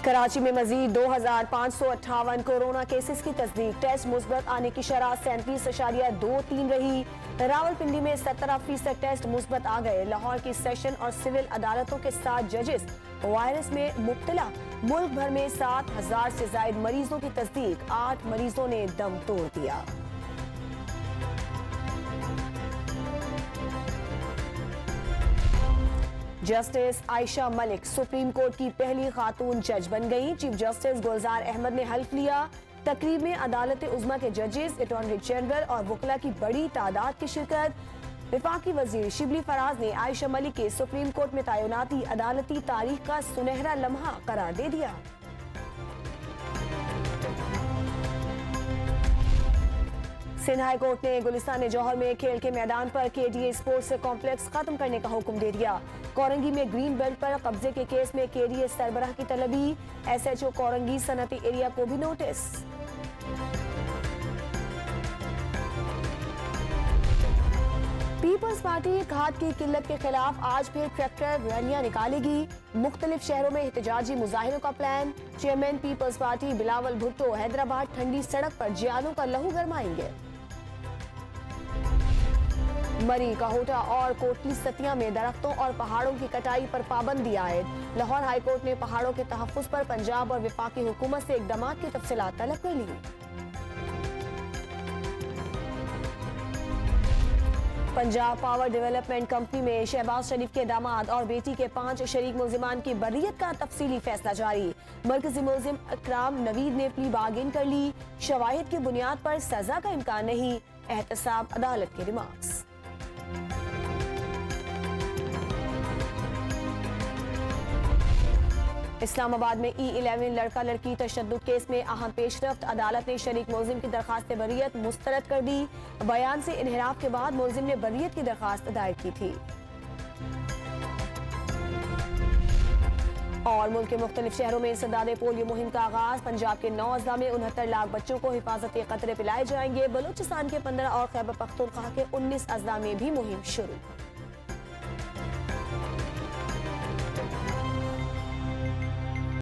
कराची में मजीद 2558 corona cases की तस्दीक। टेस्ट मुस्बत आने की शरह 37.23 रही। रावलपिंडी में 17% टेस्ट मुस्बत आ गए। लाहौर की सेशन और सिविल अदालतों के 7 जजेस वायरस में मुब्तला। मुल्क भर में 7000 से ज्यादा मरीजों की तस्दीक। 8 मरीजों ने दम तोड़ दिया। Justice Ayesha Malik supreme court की पहली खातून जज बन गई। चीफ जस्टिस गुलजार अहमद ने हल्फ लिया। तकरीब में अदालत उज़्मा के जजेस, अटॉर्नी जनरल और वकला की बड़ी तादाद की शिरकत। विफाकी वजीर शिबली फराज ने आयशा मलिक के सुप्रीम कोर्ट में तैनाती अदालती तारीख का सुनहरा लम्हा करार दे दिया। सिंध हाई कोर्ट ने गुलिस्तान जौहर में खेल के मैदान पर केडीए स्पोर्ट्स कॉम्प्लेक्स खत्म करने का हुक्म दे दिया। कोरंगी में ग्रीन बेल्ट पर कब्जे के केस में केडीए सरबराह की तलबी। एसएचओ कोरंगी सनती एरिया को भी नोटिस। पीपल्स पार्टी खाद की किल्लत के खिलाफ आज फिर ट्रैक्टर रैलियां निकालेगी। मुख्तलिफ शहरों में एहतजाजी मुजाहिरों का plan. Chairman Peoples Party Bilawal Bhutto Hyderabad Thandi Sarak पर जियालों का लहू गरमाएंगे। मरी, काहोटा और कोटली सतिया में दरख्तों और पहाड़ों की कटाई पर पाबंदी आयद। लाहौर हाईकोर्ट ने पहाड़ों के तहफ्फुज़ पर पंजाब और वफाकी हुकूमत से इक़दामात की तफसीलात तलब कर ली। पंजाब पावर डेवलपमेंट कंपनी में शहबाज शरीफ के दामाद और बेटी के 5 शरीक मुल्जिमान की बर्रियत का तफसीली फैसला जारी। मरकजी मुल्जिम इकराम नवीद ने प्ली बार्गेन कर ली। शवाहिद की बुनियाद पर सजा का इम्कान नहीं। एहतसाब अदालत के रिमार्क्स। इस्लामाबाद में E11 लड़का लड़की तशद्दुद केस में अहम पेशरफ्त। अदालत ने शरीक मुल्जिम की दरखास्त बर्रियत मुस्तरद कर दी। बयान से इन्हिराफ के बाद मुल्जिम ने बर्रियत की दरखास्त दायर की थी। और मुल्क के मुख्तलिफ शहरों में इंसदाद पोलियो मुहिम का आगाज। पंजाब के 9 अजला में 69 लाख बच्चों को हिफाजती कतरे पिलाए जाएंगे। बलूचिस्तान के 15 और खैबर पख्तूनख्वा के 19 अजला में भी मुहिम शुरू।